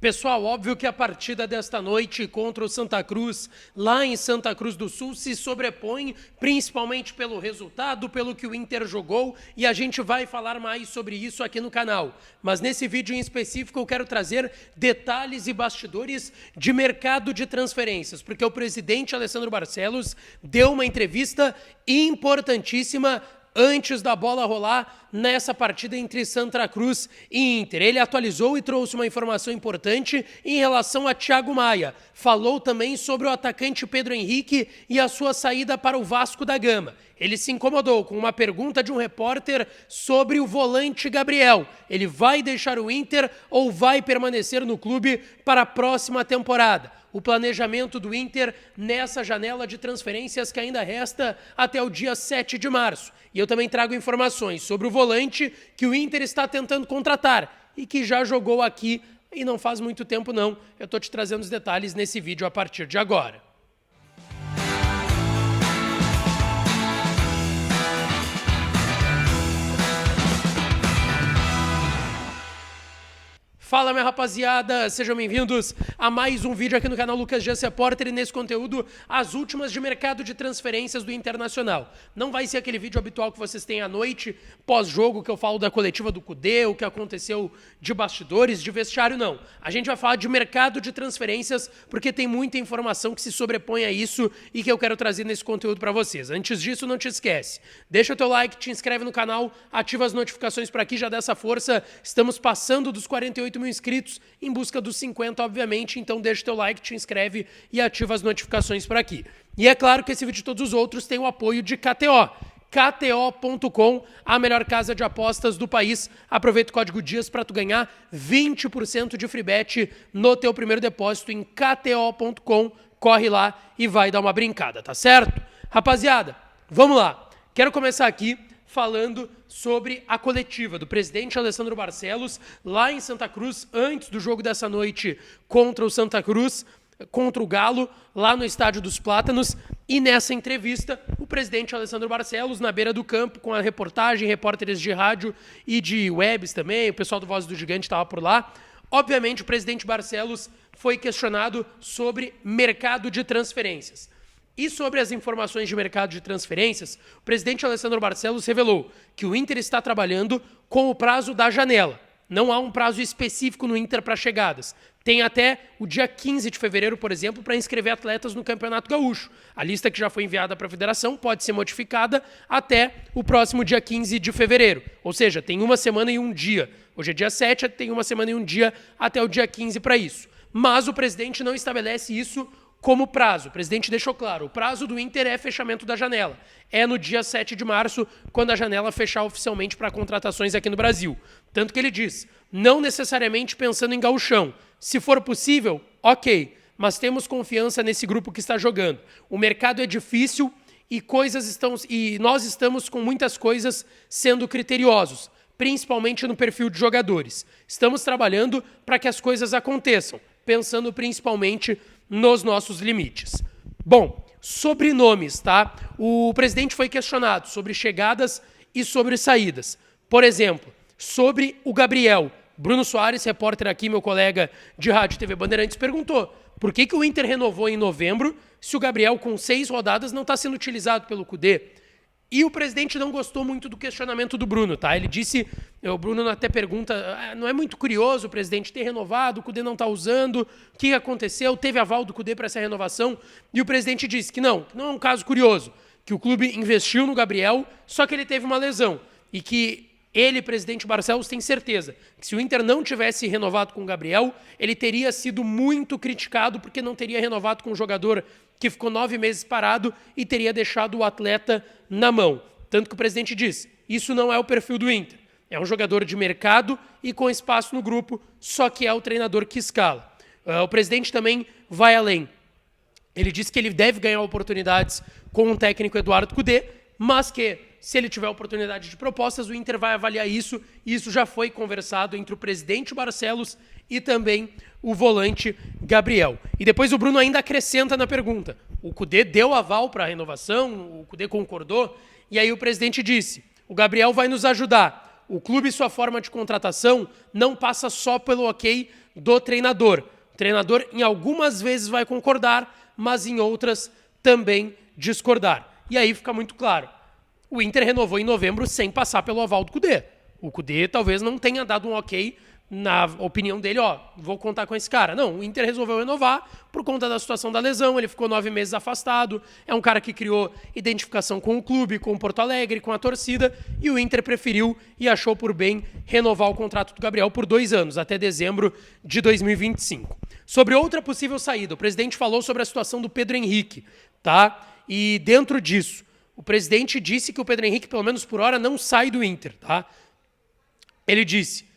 Pessoal, óbvio que a partida desta noite contra o Santa Cruz, lá em Santa Cruz do Sul, se sobrepõe principalmente pelo resultado, pelo que o Inter jogou, e a gente vai falar mais sobre isso aqui no canal. Mas nesse vídeo em específico eu quero trazer detalhes e bastidores de mercado de transferências, porque o presidente Alessandro Barcelos deu uma entrevista importantíssima antes da bola rolar nessa partida entre Santa Cruz e Inter. Ele atualizou e trouxe uma informação importante em relação a Thiago Maia. Falou também sobre o atacante Pedro Henrique e a sua saída para o Vasco da Gama. Ele se incomodou com uma pergunta de um repórter sobre o volante Gabriel. Ele vai deixar o Inter ou vai permanecer no clube para a próxima temporada? O planejamento do Inter nessa janela de transferências que ainda resta até o dia 7 de março. E eu também trago informações sobre o volante que o Inter está tentando contratar e que já jogou aqui e não faz muito tempo não. Eu estou te trazendo os detalhes nesse vídeo a partir de agora. Fala, minha rapaziada, sejam bem-vindos a mais um vídeo aqui no canal Lucas Dias Repórter e nesse conteúdo as últimas de mercado de transferências do Internacional. Não vai ser aquele vídeo habitual que vocês têm à noite, pós-jogo, que eu falo da coletiva do Cudê, o que aconteceu de bastidores, de vestiário, não. A gente vai falar de mercado de transferências porque tem muita informação que se sobrepõe a isso e que eu quero trazer nesse conteúdo para vocês. Antes disso, não te esquece, deixa o teu like, te inscreve no canal, ativa as notificações para aqui, já dá essa força. Estamos passando dos 48 mil inscritos, em busca dos 50, obviamente, então deixa o teu like, te inscreve e ativa as notificações por aqui. E é claro que esse vídeo e todos os outros têm o apoio de KTO. KTO.com, a melhor casa de apostas do país. Aproveita o código DIAS para tu ganhar 20% de free bet no teu primeiro depósito em KTO.com. Corre lá e vai dar uma brincada, tá certo? Rapaziada, vamos lá. Quero começar aqui falando sobre a coletiva do presidente Alessandro Barcelos lá em Santa Cruz, antes do jogo dessa noite contra o Santa Cruz, contra o Galo, lá no Estádio dos Plátanos. E nessa entrevista, o presidente Alessandro Barcelos, na beira do campo, com a reportagem, repórteres de rádio e de webs também, o pessoal do Voz do Gigante estava por lá. Obviamente, o presidente Barcelos foi questionado sobre mercado de transferências. E sobre as informações de mercado de transferências, o presidente Alessandro Barcelos revelou que o Inter está trabalhando com o prazo da janela. Não há um prazo específico no Inter para chegadas. Tem até o dia 15 de fevereiro, por exemplo, para inscrever atletas no Campeonato Gaúcho. A lista que já foi enviada para a federação pode ser modificada até o próximo dia 15 de fevereiro. Ou seja, tem uma semana e um dia. Hoje é dia 7, tem uma semana e um dia até o dia 15 para isso. Mas o presidente não estabelece isso como prazo. O presidente deixou claro, o prazo do Inter é fechamento da janela. É no dia 7 de março, quando a janela fechar oficialmente para contratações aqui no Brasil. Tanto que ele diz, não necessariamente pensando em gauchão. Se for possível, ok, mas temos confiança nesse grupo que está jogando. O mercado é difícil e nós estamos com muitas coisas sendo criteriosos, principalmente no perfil de jogadores. Estamos trabalhando para que as coisas aconteçam, pensando principalmente nos nossos limites. Bom, sobre nomes, tá? O presidente foi questionado sobre chegadas e sobre saídas. Por exemplo, sobre o Gabriel. Bruno Soares, repórter aqui, meu colega de Rádio e TV Bandeirantes, perguntou por que o Inter renovou em novembro se o Gabriel, com 6 rodadas, não está sendo utilizado pelo Cudê. E o presidente não gostou muito do questionamento do Bruno, tá? Ele disse, o Bruno até pergunta, não é muito curioso o presidente ter renovado, o Cudê não está usando, o que aconteceu? Teve aval do Cudê para essa renovação? E o presidente disse que não é um caso curioso, que o clube investiu no Gabriel, só que ele teve uma lesão. E que ele, presidente Barcelos, tem certeza que se o Inter não tivesse renovado com o Gabriel, ele teria sido muito criticado porque não teria renovado com um jogador que ficou 9 meses parado e teria deixado o atleta na mão. Tanto que o presidente diz, isso não é o perfil do Inter. É um jogador de mercado e com espaço no grupo, só que é o treinador que escala. O presidente também vai além. Ele diz que ele deve ganhar oportunidades com o técnico Eduardo Cudê, mas que, se ele tiver oportunidade de propostas, o Inter vai avaliar isso, e isso já foi conversado entre o presidente Barcelos e também o volante Gabriel. E depois o Bruno ainda acrescenta na pergunta. O Cudê deu aval para a renovação, o Cudê concordou, e aí o presidente disse, o Gabriel vai nos ajudar. o clube e sua forma de contratação não passa só pelo ok do treinador. O treinador, em algumas vezes, vai concordar, mas em outras também discordar. E aí fica muito claro. O Inter renovou em novembro sem passar pelo aval do Kudê. O Kudê talvez não tenha dado um ok na opinião dele, vou contar com esse cara. Não, o Inter resolveu renovar por conta da situação da lesão, ele ficou 9 meses afastado, é um cara que criou identificação com o clube, com o Porto Alegre, com a torcida, e o Inter preferiu e achou por bem renovar o contrato do Gabriel por 2 anos, até dezembro de 2025. Sobre outra possível saída, o presidente falou sobre a situação do Pedro Henrique, tá? E dentro disso, o presidente disse que o Pedro Henrique, pelo menos por hora, não sai do Inter, tá? Ele disse: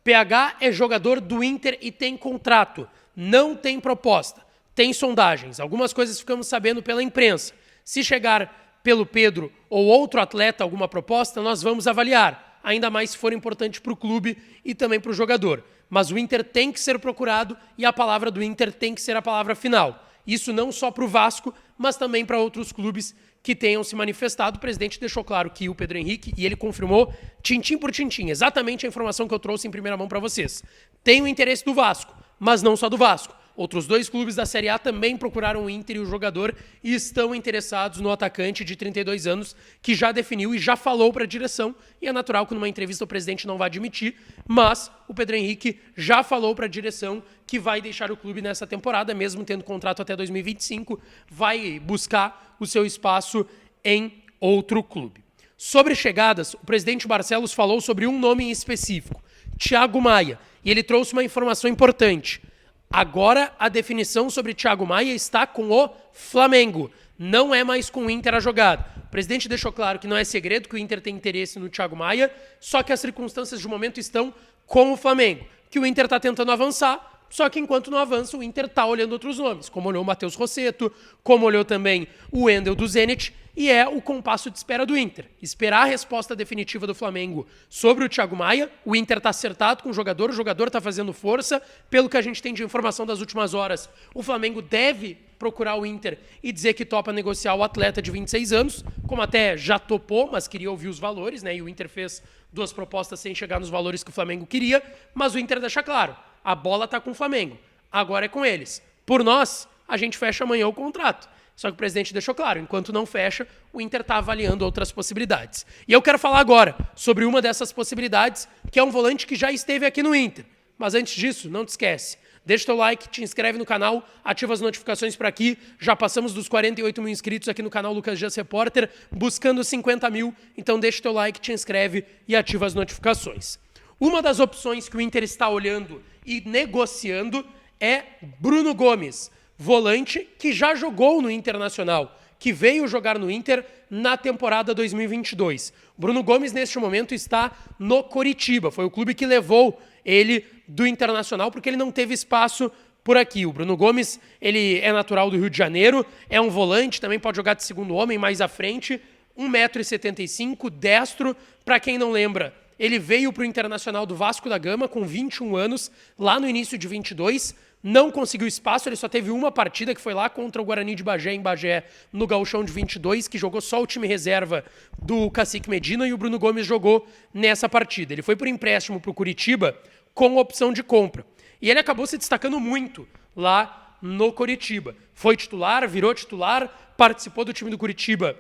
PH é jogador do Inter e tem contrato, não tem proposta, tem sondagens. Algumas coisas ficamos sabendo pela imprensa. Se chegar pelo Pedro ou outro atleta alguma proposta, nós vamos avaliar, ainda mais se for importante para o clube e também para o jogador. Mas o Inter tem que ser procurado e a palavra do Inter tem que ser a palavra final. Isso não só para o Vasco, mas também para outros clubes que tenham se manifestado. O presidente deixou claro que o Pedro Henrique, e ele confirmou tintim por tintim, exatamente a informação que eu trouxe em primeira mão para vocês. Tem o interesse do Vasco, mas não só do Vasco. Outros 2 clubes da Série A também procuraram o Inter e o jogador e estão interessados no atacante de 32 anos, que já definiu e já falou para a direção, e é natural que numa entrevista o presidente não vá admitir, mas o Pedro Henrique já falou para a direção que vai deixar o clube nessa temporada, mesmo tendo contrato até 2025, vai buscar o seu espaço em outro clube. Sobre chegadas, o presidente Barcelos falou sobre um nome em específico, Thiago Maia, e ele trouxe uma informação importante. Agora a definição sobre Thiago Maia está com o Flamengo, não é mais com o Inter a jogada. O presidente deixou claro que não é segredo que o Inter tem interesse no Thiago Maia, só que as circunstâncias de momento estão com o Flamengo, que o Inter está tentando avançar, só que enquanto não avança, o Inter está olhando outros nomes, como olhou o Matheus Rossetto, como olhou também o Wendel do Zenit, e é o compasso de espera do Inter. Esperar a resposta definitiva do Flamengo sobre o Thiago Maia, o Inter está acertado com o jogador está fazendo força, pelo que a gente tem de informação das últimas horas, o Flamengo deve procurar o Inter e dizer que topa negociar o atleta de 26 anos, como até já topou, mas queria ouvir os valores, né? E o Inter fez 2 propostas sem chegar nos valores que o Flamengo queria, mas o Inter deixa claro, a bola está com o Flamengo, agora é com eles. Por nós, a gente fecha amanhã o contrato. Só que o presidente deixou claro, enquanto não fecha, o Inter está avaliando outras possibilidades. E eu quero falar agora sobre uma dessas possibilidades, que é um volante que já esteve aqui no Inter. Mas antes disso, não te esquece, deixa teu like, te inscreve no canal, ativa as notificações para aqui. Já passamos dos 48 mil inscritos aqui no canal Lucas Dias Repórter, buscando 50 mil. Então deixa teu like, te inscreve e ativa as notificações. Uma das opções que o Inter está olhando e negociando é Bruno Gomes, volante que já jogou no Internacional, que veio jogar no Inter na temporada 2022. Bruno Gomes, neste momento, está no Coritiba. Foi o clube que levou ele do Internacional porque ele não teve espaço por aqui. O Bruno Gomes, ele é natural do Rio de Janeiro, é um volante, também pode jogar de segundo homem mais à frente, 1,75 m, destro. Para quem não lembra, ele veio para o Internacional do Vasco da Gama com 21 anos, lá no início de 22, não conseguiu espaço, ele só teve uma partida que foi lá contra o Guarani de Bagé, em Bagé, no Gauchão de 22, que jogou só o time reserva do Cacique Medina, e o Bruno Gomes jogou nessa partida. Ele foi por empréstimo para o Coritiba com opção de compra. E ele acabou se destacando muito lá no Coritiba. Foi titular, virou titular, participou do time do Coritiba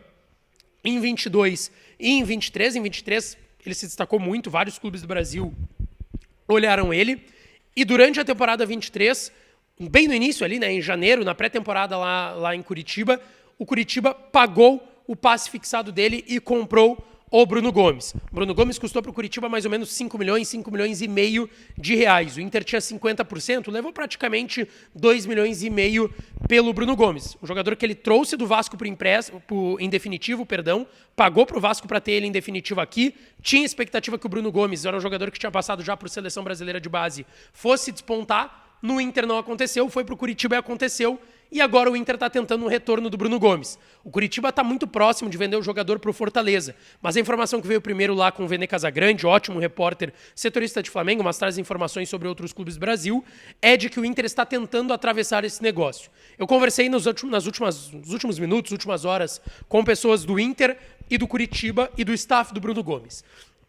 em 22 e em 23. Em 23 ele se destacou muito, vários clubes do Brasil olharam ele. E durante a temporada 23, bem no início ali, né, em janeiro, na pré-temporada lá em Curitiba, o Curitiba pagou o passe fixado dele e comprou o Bruno Gomes. O Bruno Gomes custou para o Curitiba mais ou menos 5 milhões e meio de reais. O Inter tinha 50%, levou praticamente 2 milhões e meio pelo Bruno Gomes. Um jogador que ele trouxe do Vasco em definitivo, pagou para o Vasco para ter ele em definitivo aqui. Tinha expectativa que o Bruno Gomes, era um jogador que tinha passado já por seleção brasileira de base, fosse despontar. No Inter não aconteceu, foi para o Curitiba e aconteceu. E agora o Inter está tentando um retorno do Bruno Gomes. O Curitiba está muito próximo de vender o jogador para o Fortaleza. Mas a informação que veio primeiro lá com o Vene Casagrande, ótimo repórter, setorista de Flamengo, mas traz informações sobre outros clubes do Brasil, é de que o Inter está tentando atravessar esse negócio. Eu conversei nos últimos minutos, últimas horas, com pessoas do Inter e do Curitiba e do staff do Bruno Gomes.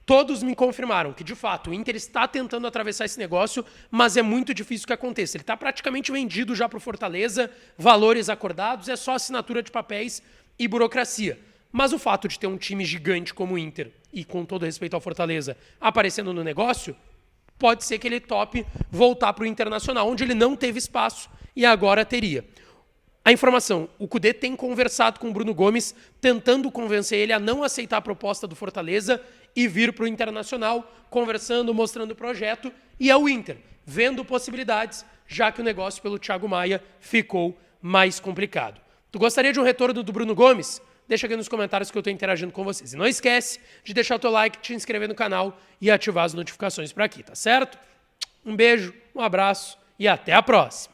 todos me confirmaram que, de fato, o Inter está tentando atravessar esse negócio, mas é muito difícil que aconteça. Ele está praticamente vendido já para o Fortaleza, valores acordados, é só assinatura de papéis e burocracia. Mas o fato de ter um time gigante como o Inter, e com todo respeito ao Fortaleza, aparecendo no negócio, pode ser que ele tope voltar para o Internacional, onde ele não teve espaço e agora teria. A informação, o Kudê tem conversado com o Bruno Gomes, tentando convencer ele a não aceitar a proposta do Fortaleza e vir para o Internacional, conversando, mostrando o projeto, e é o Inter, vendo possibilidades, já que o negócio pelo Thiago Maia ficou mais complicado. Tu gostaria de um retorno do Bruno Gomes? Deixa aqui nos comentários que eu estou interagindo com vocês. E não esquece de deixar o teu like, te inscrever no canal e ativar as notificações para aqui, tá certo? Um beijo, um abraço e até a próxima!